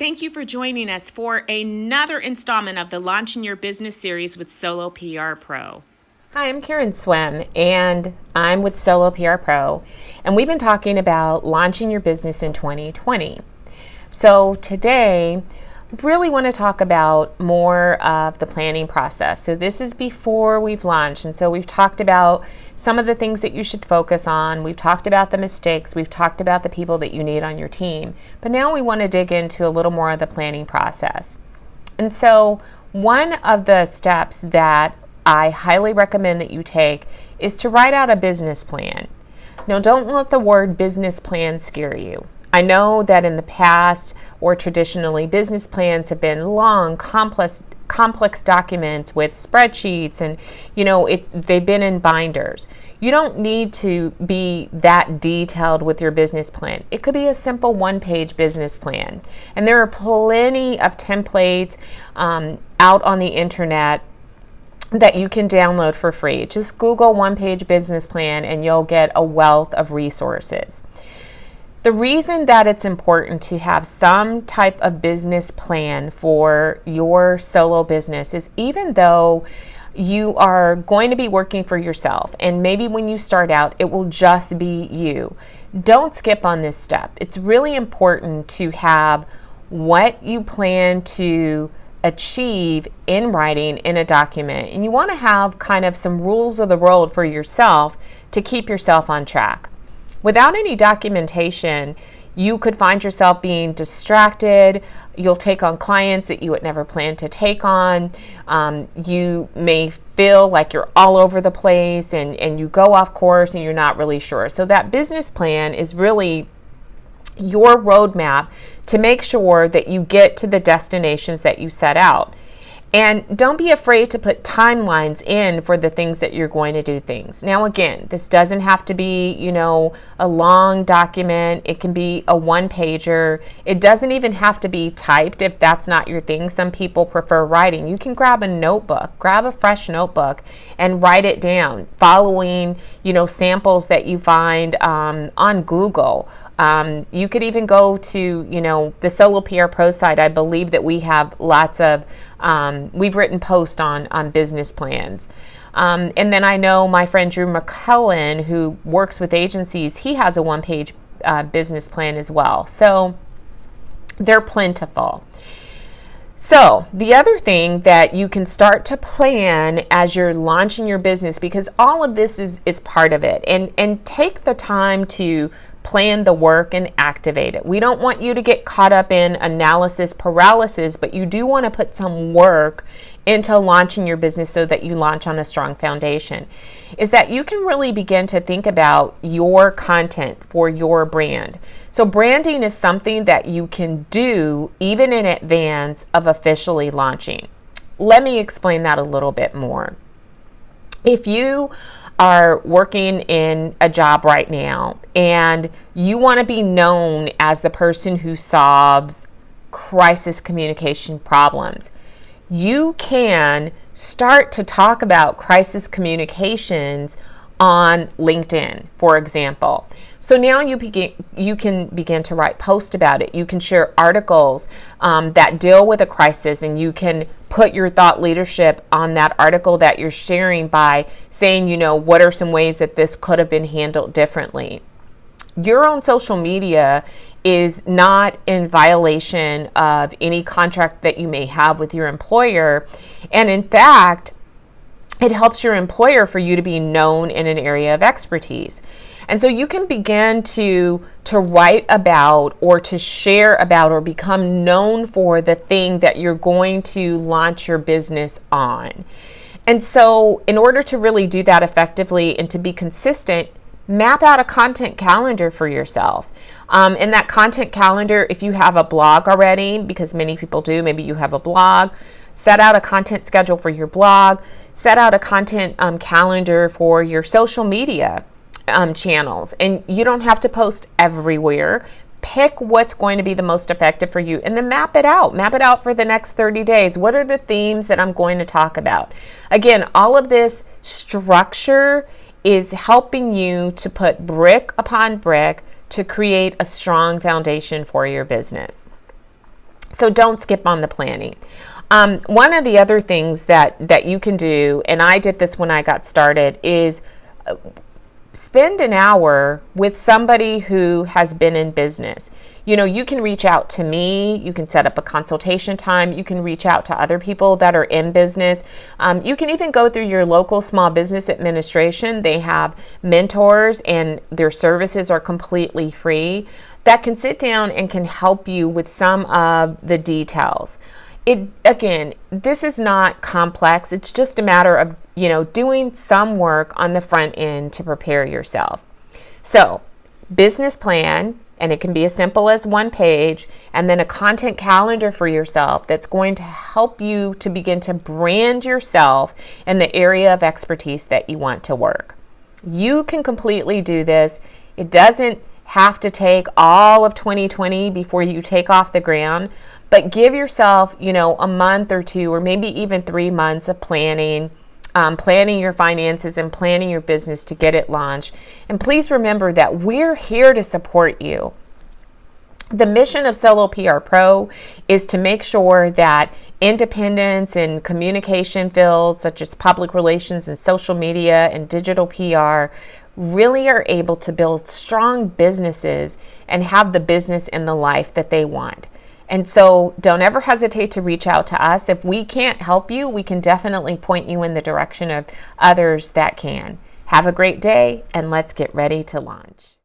Thank you for joining us for another installment of the Launching Your Business series with Solo PR Pro. Hi, I'm Karen Swem, and I'm with Solo PR Pro, and we've been talking about launching your business in 2020. So today, really want to talk about more of the planning process. So this is before we've launched, and so we've talked about some of the things that you should focus on. We've talked about the mistakes. We've talked about the people that you need on your team. But now we want to dig into a little more of the planning process. And so one of the steps that I highly recommend that you take is to write out a business plan. Now, don't let the word business plan scare you. I know that in the past or traditionally, business plans have been long, complex documents with spreadsheets, and they've been in binders. You don't need to be that detailed with your business plan. It could be a simple one-page business plan, and there are plenty of templates out on the internet that you can download for free. Just Google one-page business plan and you'll get a wealth of resources. The reason that it's important to have some type of business plan for your solo business is even though you are going to be working for yourself, and maybe when you start out, it will just be you. Don't skip on this step. It's really important to have what you plan to achieve in writing in a document, and you want to have kind of some rules of the road for yourself to keep yourself on track. Without any documentation, you could find yourself being distracted. You'll take on clients that you would never plan to take on. You may feel like you're all over the place and you go off course and you're not really sure. So that business plan is really your roadmap to make sure that you get to the destinations that you set out. And don't be afraid to put timelines in for the things that you're going to do things. Now, again, this doesn't have to be, a long document. It can be a one-pager. It doesn't even have to be typed if that's not your thing. Some people prefer writing. You can grab a fresh notebook and write it down, following, samples that you find on Google. You could even go to, the Solo PR Pro site. I believe that we have lots of, we've written posts on business plans. And then I know my friend Drew McCullen, who works with agencies, he has a one-page business plan as well. So they're plentiful. So the other thing that you can start to plan as you're launching your business, because all of this is part of it, and take the time to plan the work and activate it. We don't want you to get caught up in analysis paralysis, but you do want to put some work into launching your business so that you launch on a strong foundation. Is that you can really begin to think about your content for your brand. So branding is something that you can do even in advance of officially launching. Let me explain that a little bit more. If you are working in a job right now and you want to be known as the person who solves crisis communication problems, you can start to talk about crisis communications on LinkedIn, for example. So now you can begin to write posts about it. You can share articles that deal with a crisis, and you can put your thought leadership on that article that you're sharing by saying, what are some ways that this could have been handled differently. Your own social media is not in violation of any contract that you may have with your employer. And in fact, it helps your employer for you to be known in an area of expertise. And so you can begin to write about or to share about or become known for the thing that you're going to launch your business on. And so in order to really do that effectively and to be consistent, map out a content calendar for yourself. In that content calendar, if you have a blog already, because many people do, maybe you have a blog, set out a content schedule for your blog, set out a content calendar for your social media channels. And you don't have to post everywhere. Pick what's going to be the most effective for you and then map it out. Map it out for the next 30 days. What are the themes that I'm going to talk about? Again, all of this structure is helping you to put brick upon brick to create a strong foundation for your business. So don't skip on the planning. One of the other things that you can do, and I did this when I got started, is spend an hour with somebody who has been in business. You can reach out to me, you can set up a consultation time, you can reach out to other people that are in business. You can even go through your local small business administration. They have mentors and their services are completely free that can sit down and can help you with some of the details. Again, this is not complex. It's just a matter of, doing some work on the front end to prepare yourself. So, business plan, and it can be as simple as one page, and then a content calendar for yourself that's going to help you to begin to brand yourself in the area of expertise that you want to work. You can completely do this. It doesn't have to take all of 2020 before you take off the ground, but give yourself, a month or two, or maybe even 3 months of planning your finances and planning your business to get it launched. And please remember that we're here to support you. The mission of Solo PR Pro is to make sure that independents in communication fields such as public relations and social media and digital PR really are able to build strong businesses and have the business and the life that they want. And so don't ever hesitate to reach out to us. If we can't help you, we can definitely point you in the direction of others that can. Have a great day, and let's get ready to launch.